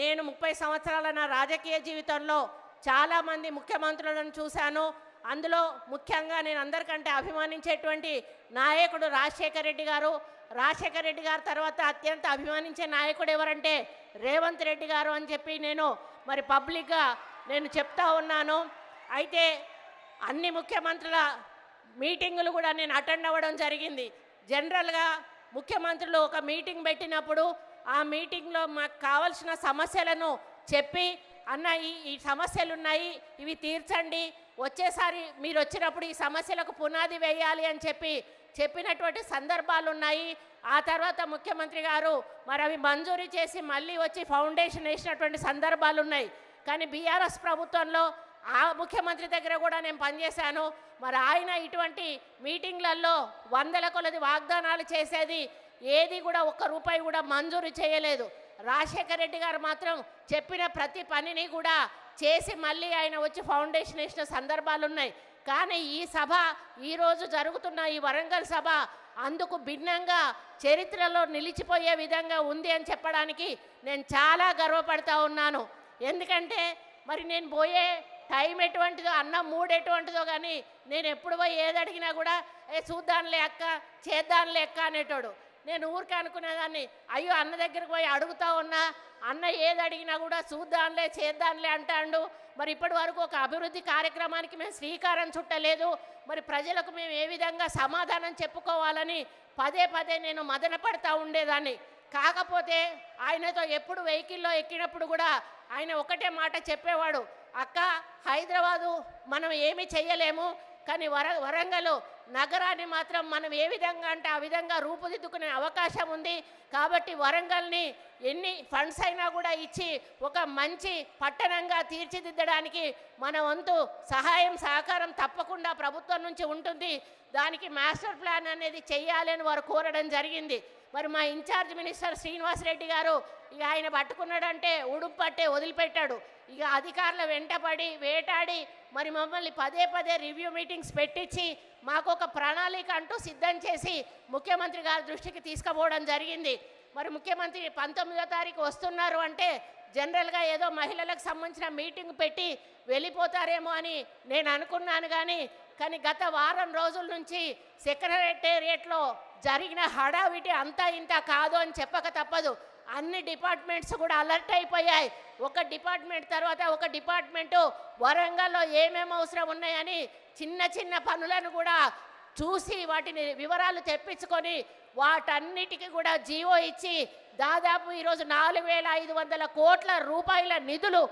నేను 30 సంవత్సరాల నా రాజకీయ జీవితంలో చాలామంది ముఖ్యమంత్రులను చూశాను. అందులో ముఖ్యంగా నేను అందరికంటే అభిమానించేటువంటి నాయకుడు రాజశేఖర రెడ్డి గారు. రాజశేఖర రెడ్డి గారి తర్వాత అత్యంత అభిమానించే నాయకుడు ఎవరంటే రేవంత్ రెడ్డి గారు అని చెప్పి నేను మరి పబ్లిక్గా నేను చెప్తా ఉన్నాను. అయితే అన్ని ముఖ్యమంత్రుల మీటింగులు కూడా నేను అటెండ్ అవ్వడం జరిగింది. జనరల్గా ముఖ్యమంత్రులు ఒక మీటింగ్ పెట్టినప్పుడు ఆ మీటింగ్లో మాకు కావాల్సిన సమస్యలను చెప్పి అన్న ఈ సమస్యలు ఉన్నాయి, ఇవి తీర్చండి, వచ్చేసారి మీరు వచ్చినప్పుడు ఈ సమస్యలకు పునాది వేయాలి అని చెప్పినటువంటి సందర్భాలు ఉన్నాయి. ఆ తర్వాత ముఖ్యమంత్రి గారు మరి అవి మంజూరు చేసి మళ్ళీ వచ్చి ఫౌండేషన్ వేసినటువంటి సందర్భాలు ఉన్నాయి. కానీ బీఆర్ఎస్ ప్రభుత్వంలో ఆ ముఖ్యమంత్రి దగ్గర కూడా నేను పనిచేశాను. మరి ఆయన ఇటువంటి మీటింగ్లలో వందల కొలది వాగ్దానాలు చేసేది, ఏది కూడా ఒక్క రూపాయి కూడా మంజూరు చేయలేదు. రాజశేఖర రెడ్డి గారు మాత్రం చెప్పిన ప్రతి పనిని కూడా చేసి మళ్ళీ ఆయన వచ్చి ఫౌండేషన్ వేసిన సందర్భాలు ఉన్నాయి. కానీ ఈ సభ ఈరోజు జరుగుతున్న ఈ వరంగల్ సభ అందుకు భిన్నంగా చరిత్రలో నిలిచిపోయే విధంగా ఉంది అని చెప్పడానికి నేను చాలా గర్వపడతా ఉన్నాను. ఎందుకంటే మరి నేను పోయే టైం ఎటువంటిదో, అన్నం మూడు ఎటువంటిదో, కానీ నేను ఎప్పుడు పోయి ఏది అడిగినా కూడా చూద్దాంలే అక్క, చేద్దాంలే అక్క అనేటోడు. నేను ఊరికే అనుకునేదాన్ని, అయ్యో అన్న దగ్గరికి పోయి అడుగుతా ఉన్నా, అన్న ఏది అడిగినా కూడా చూద్దాంలే చేద్దాంలే అంటాడు. మరి ఇప్పటి వరకు ఒక అభివృద్ధి కార్యక్రమానికి మేము శ్రీకారం చుట్టలేదు. మరి ప్రజలకు మేము ఏ విధంగా సమాధానం చెప్పుకోవాలని పదే పదే నేను మదన పడతా ఉండేదాన్ని. కాకపోతే ఆయనతో ఎప్పుడు వెహికల్లో ఎక్కినప్పుడు కూడా ఆయన ఒకటే మాట చెప్పేవాడు, అక్క హైదరాబాదు మనం ఏమీ చెయ్యలేము, కానీ వరంగల్ నగరాన్ని మాత్రం మనం ఏ విధంగా అంటే ఆ విధంగా రూపుదిద్దుకునే అవకాశం ఉంది. కాబట్టి వరంగల్ని ఎన్ని ఫండ్స్ అయినా కూడా ఇచ్చి ఒక మంచి పట్టణంగా తీర్చిదిద్దడానికి మన వంతు సహాయం సహకారం తప్పకుండా ప్రభుత్వం నుంచి ఉంటుంది. దానికి మాస్టర్ ప్లాన్ అనేది చెయ్యాలి అని వారు కోరడం జరిగింది. మరి మా ఇన్ఛార్జ్ మినిస్టర్ శ్రీనివాసరెడ్డి గారు ఇక ఆయన పట్టుకున్నాడంటే ఉడుపు పట్టే వదిలిపెట్టాడు. ఇక అధికారుల వెంటపడి వేటాడి మరి మమ్మల్ని పదే పదే రివ్యూ మీటింగ్స్ పెట్టించి మాకు ఒక ప్రణాళిక అంటూ సిద్ధం చేసి ముఖ్యమంత్రి గారి దృష్టికి తీసుకుపోవడం జరిగింది. మరి ముఖ్యమంత్రి 19వ తారీఖు వస్తున్నారు అంటే జనరల్గా ఏదో మహిళలకు సంబంధించిన మీటింగ్ పెట్టి వెళ్ళిపోతారేమో అని నేను అనుకున్నాను. కానీ గత వారం రోజుల నుంచి సెక్రటేరియట్లో జరిగిన హడావిటి అంతా ఇంత కాదు అని చెప్పక తప్పదు. అన్ని డిపార్ట్మెంట్స్ కూడా అలర్ట్ అయిపోయాయి. ఒక డిపార్ట్మెంట్ తర్వాత ఒక డిపార్ట్మెంటు వరంగల్లో ఏమేమి అవసరం ఉన్నాయని చిన్న చిన్న పనులను కూడా చూసి వాటిని వివరాలు తెప్పించుకొని వాటన్నిటికీ కూడా జీవో ఇచ్చి దాదాపు ఈరోజు 4,500 కోట్ల రూపాయల నిధులు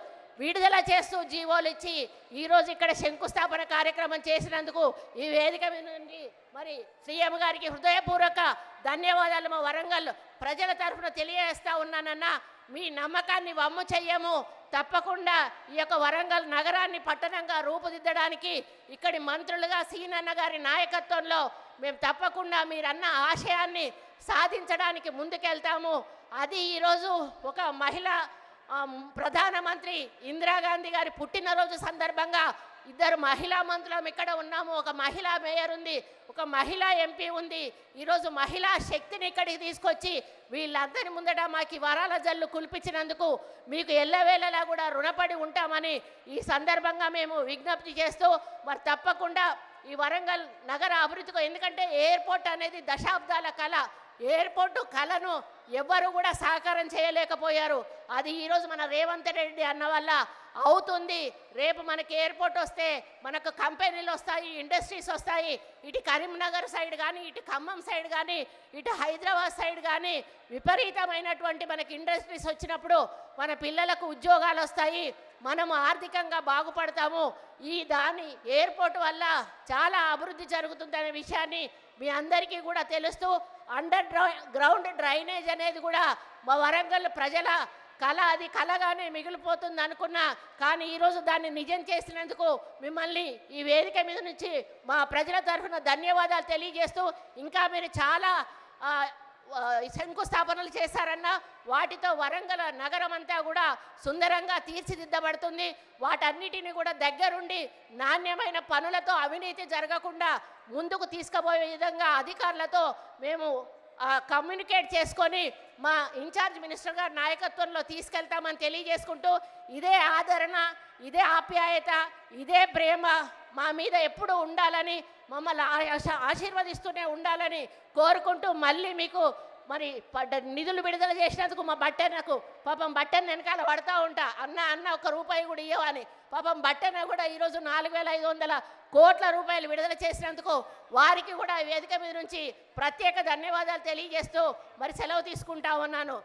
విడుదల చేస్తూ జీవోలు ఇచ్చి ఈరోజు ఇక్కడ శంకుస్థాపన కార్యక్రమం చేసినందుకు ఈ వేదిక మీద నుండి మరి సీఎం గారికి హృదయపూర్వక ధన్యవాదాలు మా వరంగల్ ప్రజల తరఫున తెలియజేస్తా ఉన్నానన్నా. మీ నమ్మకాన్ని వమ్ము చెయ్యము. తప్పకుండా ఈ యొక్క వరంగల్ నగరాన్ని పట్టణంగా రూపుదిద్దడానికి ఇక్కడి మంత్రులుగా సీనన్న గారి నాయకత్వంలో మేము తప్పకుండా మీరన్న ఆశయాన్ని సాధించడానికి ముందుకెళ్తాము. అది ఈరోజు ఒక ప్రధానమంత్రి ఇందిరాగాంధీ గారి పుట్టినరోజు సందర్భంగా 2 మహిళా మంత్రులం ఇక్కడ ఉన్నాము. ఒక మహిళా మేయర్ ఉంది, ఒక మహిళా ఎంపీ ఉంది. ఈరోజు మహిళా శక్తిని ఇక్కడికి తీసుకొచ్చి వీళ్ళందరి ముందట మాకు వరాల జల్లు కుల్పించినందుకు మీకు ఎల్లవేళలా కూడా రుణపడి ఉంటామని ఈ సందర్భంగా మేము విజ్ఞప్తి చేస్తూ మరి తప్పకుండా ఈ వరంగల్ నగర అభివృద్ధికి, ఎందుకంటే ఎయిర్పోర్ట్ అనేది దశాబ్దాల కళ. ఎయిర్పోర్టు కళను ఎవ్వరు కూడా సహకారం చేయలేకపోయారు. అది ఈరోజు మన రేవంత్ రెడ్డి అన్న వల్ల అవుతుంది. రేపు మనకి ఎయిర్పోర్ట్ వస్తే మనకు కంపెనీలు వస్తాయి, ఇండస్ట్రీస్ వస్తాయి. ఇటు కరీంనగర్ సైడ్ కానీ, ఇటు ఖమ్మం సైడ్ కానీ, ఇటు హైదరాబాద్ సైడ్ కానీ విపరీతమైనటువంటి మనకి ఇండస్ట్రీస్ వచ్చినప్పుడు మన పిల్లలకు ఉద్యోగాలు వస్తాయి, మనము ఆర్థికంగా బాగుపడతాము. దాని ఎయిర్పోర్ట్ వల్ల చాలా అభివృద్ధి జరుగుతుందనే విషయాన్ని మీ అందరికీ కూడా తెలుస్తూ అండర్ గ్రౌండ్ డ్రైనేజ్ అనేది కూడా మా వరంగల్ ప్రజల కళ, అది కళగానే మిగిలిపోతుంది అనుకున్నా. కానీ ఈరోజు దాన్ని నిజం చేసినందుకు మిమ్మల్ని ఈ వేదిక మీద నుంచి మా ప్రజల తరఫున ధన్యవాదాలు తెలియజేస్తూ, ఇంకా మీరు చాలా శంకుస్థాపనలు చేశారన్న వాటితో వరంగల్ నగరం అంతా కూడా సుందరంగా తీర్చిదిద్దబడుతుంది. వాటన్నిటిని కూడా దగ్గరుండి నాణ్యమైన పనులతో అవినీతి జరగకుండా ముందుకు తీసుకుపోయే విధంగా అధికారులతో మేము కమ్యూనికేట్ చేసుకొని మా ఇన్ఛార్జ్ మినిస్టర్ గారి నాయకత్వంలో తీసుకెళ్తామని తెలియజేసుకుంటూ, ఇదే ఆదరణ, ఇదే ఆప్యాయత, ఇదే ప్రేమ మా మీద ఎప్పుడూ ఉండాలని, మమ్మల్ని ఆశీర్వదిస్తూనే ఉండాలని కోరుకుంటూ, మళ్ళీ మీకు మరి నిధులు విడుదల చేసినందుకు మా బట్టన్నకు పాపం బట్టన్న వెనకాల పడతా ఉంటా, అన్న అన్న ఒక రూపాయి కూడా ఇవ్వని, పాపం బట్టన్న కూడా ఈరోజు 4,500 కోట్ల రూపాయలు విడుదల చేసినందుకు వారికి కూడా వేదిక మీద నుంచి ప్రత్యేక ధన్యవాదాలు తెలియజేస్తూ మరి సెలవు తీసుకుంటా ఉన్నాను.